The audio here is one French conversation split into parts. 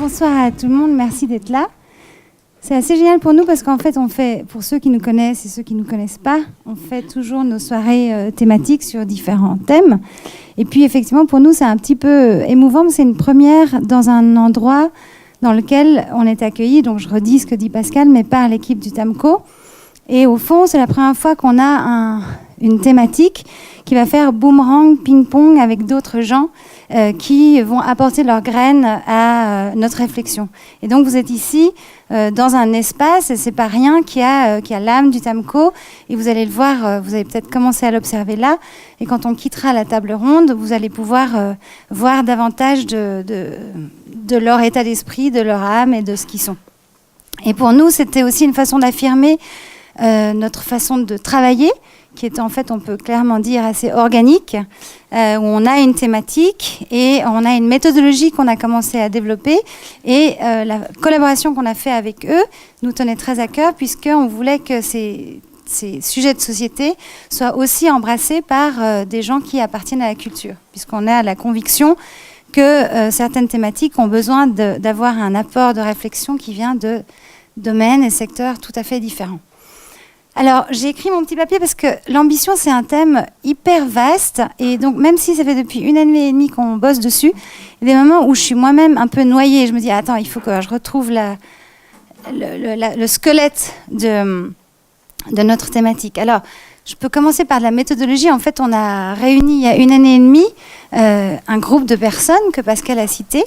Bonsoir à tout le monde, merci d'être là. C'est assez génial pour nous parce qu'en fait, pour ceux qui nous connaissent et ceux qui ne nous connaissent pas, on fait toujours nos soirées thématiques sur différents thèmes. Et puis effectivement, pour nous, c'est un petit peu émouvant, mais c'est une première dans un endroit dans lequel on est accueilli, donc je redis ce que dit Pascal, mais par l'équipe du TAMCO. Et au fond, c'est la première fois qu'on a une thématique qui va faire boomerang, ping-pong avec d'autres gens qui vont apporter leurs graines à notre réflexion. Et donc vous êtes ici dans un espace, et c'est pas rien, qui a l'âme du TAMCO, et vous allez le voir, vous allez peut-être commencer à l'observer là, et quand on quittera la table ronde, vous allez pouvoir voir davantage de leur état d'esprit, de leur âme et de ce qu'ils sont. Et pour nous, c'était aussi une façon d'affirmer notre façon de travailler, qui est en fait, on peut clairement dire, assez organique, où on a une thématique et on a une méthodologie qu'on a commencé à développer. Et la collaboration qu'on a fait avec eux nous tenait très à cœur, puisqu'on voulait que ces sujets de société soient aussi embrassés par des gens qui appartiennent à la culture, puisqu'on a la conviction que certaines thématiques ont besoin d'avoir un apport de réflexion qui vient de domaines et secteurs tout à fait différents. Alors, j'ai écrit mon petit papier parce que l'ambition, c'est un thème hyper vaste. Et donc, même si ça fait depuis 1 année et demie qu'on bosse dessus, il y a des moments où je suis moi-même un peu noyée. Je me dis, attends, il faut que je retrouve le squelette de notre thématique. Alors, je peux commencer par la méthodologie. En fait, on a réuni il y a 1 année et demie un groupe de personnes que Pascal a cité.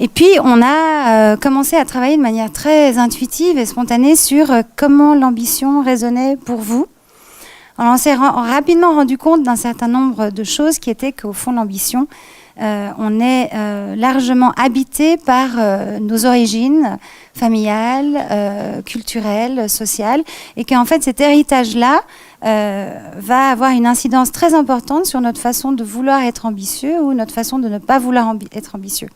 Et puis, on a commencé à travailler de manière très intuitive et spontanée sur comment l'ambition résonnait pour vous. Alors, on s'est rapidement rendu compte d'un certain nombre de choses qui étaient qu'au fond, l'ambition, on est largement habité par nos origines familiales, culturelles, sociales, et qu'en fait, cet héritage-là va avoir une incidence très importante sur notre façon de vouloir être ambitieux ou notre façon de ne pas vouloir être ambitieux.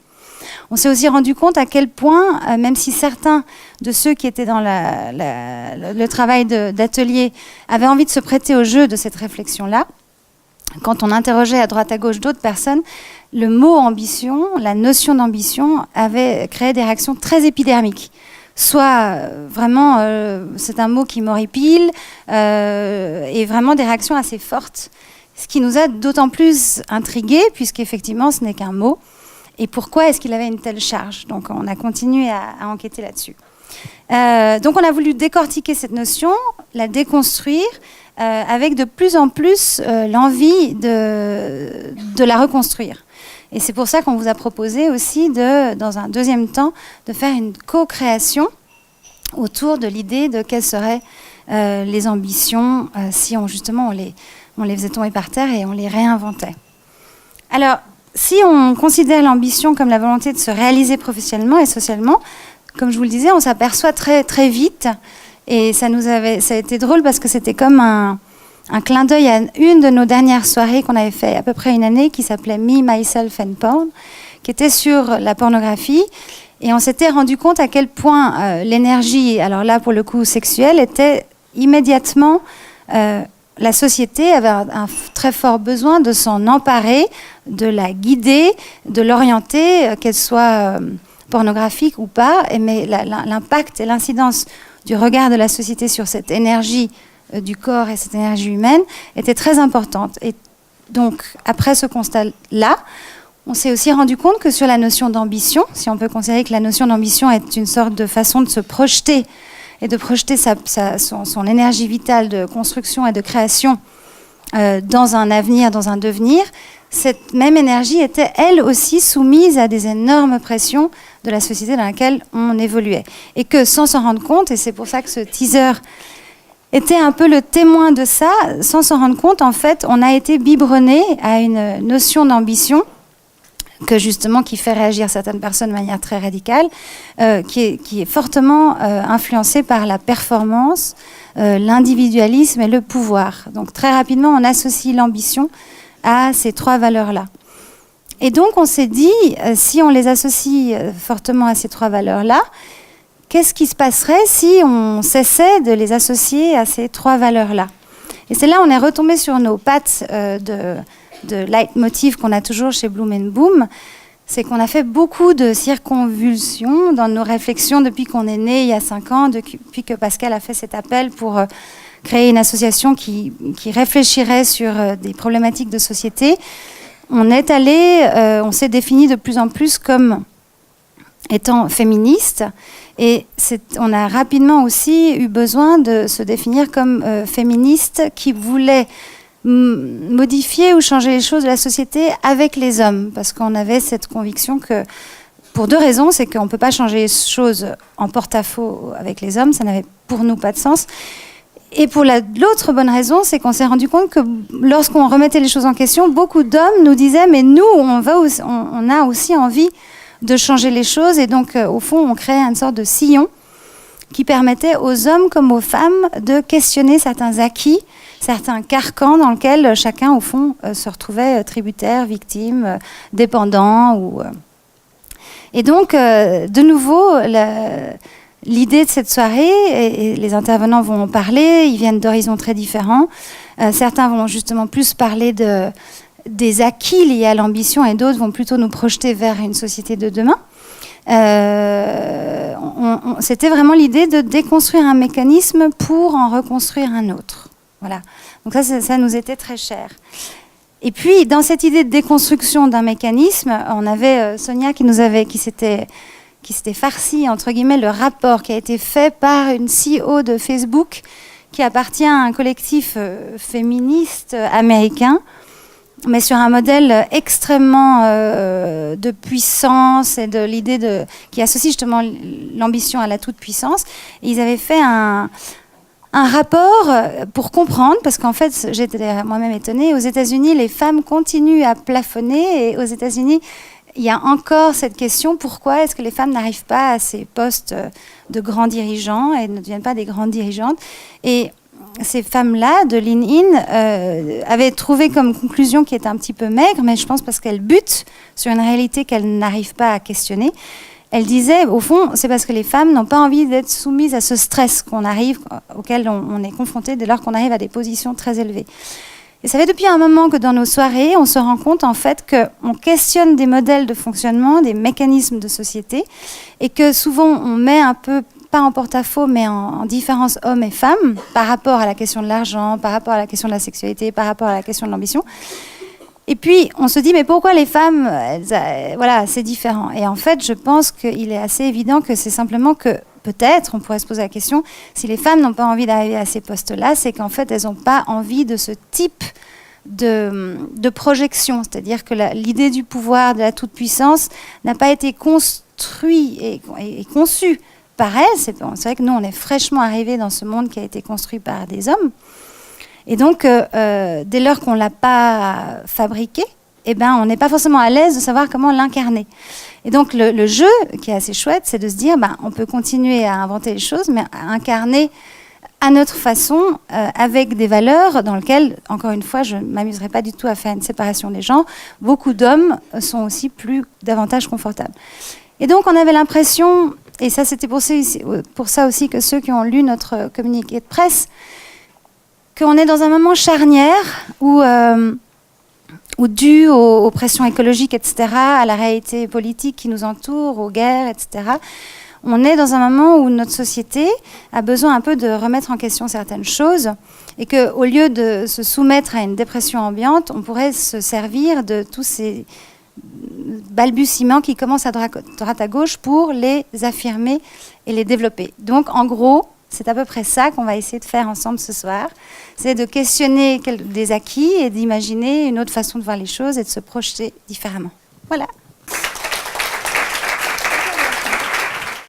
On s'est aussi rendu compte à quel point, même si certains de ceux qui étaient dans le travail d'atelier avaient envie de se prêter au jeu de cette réflexion-là, quand on interrogeait à droite à gauche d'autres personnes, le mot ambition, la notion d'ambition avait créé des réactions très épidermiques. Soit vraiment, c'est un mot qui m'horripile, et vraiment des réactions assez fortes. Ce qui nous a d'autant plus intrigués, puisqu'effectivement, ce n'est qu'un mot. Et pourquoi est-ce qu'il avait une telle charge? Donc, on a continué à enquêter là-dessus. Donc, on a voulu décortiquer cette notion, la déconstruire, avec de plus en plus l'envie de la reconstruire. Et c'est pour ça qu'on vous a proposé aussi, dans un deuxième temps, de faire une co-création autour de l'idée de quelles seraient les ambitions si on les faisait tomber par terre et on les réinventait. Alors, si on considère l'ambition comme la volonté de se réaliser professionnellement et socialement, comme je vous le disais, on s'aperçoit très, très vite, et ça a été drôle parce que c'était comme un clin d'œil à une de nos dernières soirées qu'on avait fait à peu près 1 année, qui s'appelait Me, Myself and Porn, qui était sur la pornographie. Et on s'était rendu compte à quel point l'énergie, alors là pour le coup sexuelle, était immédiatement... la société avait un très fort besoin de s'en emparer, de la guider, de l'orienter, qu'elle soit pornographique ou pas. Mais l'impact et l'incidence du regard de la société sur cette énergie du corps et cette énergie humaine était très importante. Et donc, après ce constat-là, on s'est aussi rendu compte que sur la notion d'ambition, si on peut considérer que la notion d'ambition est une sorte de façon de se projeter et de projeter son énergie vitale de construction et de création dans un avenir, dans un devenir, cette même énergie était elle aussi soumise à des énormes pressions de la société dans laquelle on évoluait. Et que sans s'en rendre compte, et c'est pour ça que ce teaser était un peu le témoin de ça, sans s'en rendre compte, en fait, on a été biberonné à une notion d'ambition qui fait réagir certaines personnes de manière très radicale, qui est fortement influencée par la performance, l'individualisme et le pouvoir. Donc très rapidement, on associe l'ambition à ces 3 valeurs-là. Et donc on s'est dit, si on les associe fortement à ces 3 valeurs-là, qu'est-ce qui se passerait si on cessait de les associer à ces 3 valeurs-là? Et c'est là on est retombé sur nos pattes de leitmotiv qu'on a toujours chez Bloom & Boom, c'est qu'on a fait beaucoup de circonvolutions dans nos réflexions depuis qu'on est né il y a 5 ans, depuis que Pascal a fait cet appel pour créer une association qui réfléchirait sur des problématiques de société. On s'est défini de plus en plus comme étant féministe, et on a rapidement aussi eu besoin de se définir comme féministe qui voulait modifier ou changer les choses de la société avec les hommes, parce qu'on avait cette conviction que, pour 2 raisons, c'est qu'on ne peut pas changer les choses en porte-à-faux avec les hommes, ça n'avait pour nous pas de sens. Et pour l'autre bonne raison, c'est qu'on s'est rendu compte que lorsqu'on remettait les choses en question, beaucoup d'hommes nous disaient « mais nous, on a aussi envie de changer les choses », et donc au fond, on créait une sorte de sillon qui permettait aux hommes comme aux femmes de questionner certains acquis, certains carcans dans lesquels chacun, au fond, se retrouvait tributaire, victime, dépendant. Et donc, de nouveau, l'idée de cette soirée, et les intervenants vont en parler, ils viennent d'horizons très différents. Certains vont justement plus parler des acquis liés à l'ambition, et d'autres vont plutôt nous projeter vers une société de demain. C'était vraiment l'idée de déconstruire un mécanisme pour en reconstruire un autre. Voilà. Donc ça nous était très cher. Et puis, dans cette idée de déconstruction d'un mécanisme, on avait Sonia qui s'était farci, entre guillemets, le rapport qui a été fait par une CEO de Facebook qui appartient à un collectif féministe américain, mais sur un modèle extrêmement de puissance et de l'idée qui associe justement l'ambition à la toute-puissance. Et ils avaient fait un rapport pour comprendre, parce qu'en fait, j'étais moi-même étonnée, aux États-Unis, les femmes continuent à plafonner, et aux États-Unis, il y a encore cette question, pourquoi est-ce que les femmes n'arrivent pas à ces postes de grands dirigeants et ne deviennent pas des grandes dirigeantes? Et ces femmes-là, de Lean In, avaient trouvé comme conclusion qui était un petit peu maigre, mais je pense parce qu'elles butent sur une réalité qu'elles n'arrivent pas à questionner. Elle disait, au fond, c'est parce que les femmes n'ont pas envie d'être soumises à ce stress auquel on est confronté dès lors qu'on arrive à des positions très élevées. Et ça fait depuis un moment que dans nos soirées, on se rend compte en fait qu'on questionne des modèles de fonctionnement, des mécanismes de société, et que souvent on met un peu, pas en porte-à-faux, mais en différence hommes et femmes, par rapport à la question de l'argent, par rapport à la question de la sexualité, par rapport à la question de l'ambition. Et puis, on se dit, mais pourquoi les femmes, voilà, c'est différent. Et en fait, je pense qu'il est assez évident que c'est simplement que, peut-être, on pourrait se poser la question, si les femmes n'ont pas envie d'arriver à ces postes-là, c'est qu'en fait, elles n'ont pas envie de ce type de projection. C'est-à-dire que l'idée du pouvoir, de la toute-puissance, n'a pas été construite et conçue par elles. C'est vrai que nous, on est fraîchement arrivés dans ce monde qui a été construit par des hommes. Et donc, dès lors qu'on ne l'a pas fabriqué, eh ben, on n'est pas forcément à l'aise de savoir comment l'incarner. Et donc, le jeu, qui est assez chouette, c'est de se dire, on peut continuer à inventer les choses, mais à incarner à notre façon, avec des valeurs dans lesquelles, encore une fois, je ne m'amuserai pas du tout à faire une séparation des gens. Beaucoup d'hommes sont aussi davantage confortables. Et donc, on avait l'impression, et ça c'était pour ça aussi que ceux qui ont lu notre communiqué de presse, qu'on est dans un moment charnière où dû aux pressions écologiques, etc., à la réalité politique qui nous entoure, aux guerres, etc., on est dans un moment où notre société a besoin un peu de remettre en question certaines choses, et qu'au lieu de se soumettre à une dépression ambiante, on pourrait se servir de tous ces balbutiements qui commencent à droite à gauche pour les affirmer et les développer. Donc, en gros, c'est à peu près ça qu'on va essayer de faire ensemble ce soir. C'est de questionner des acquis et d'imaginer une autre façon de voir les choses et de se projeter différemment. Voilà.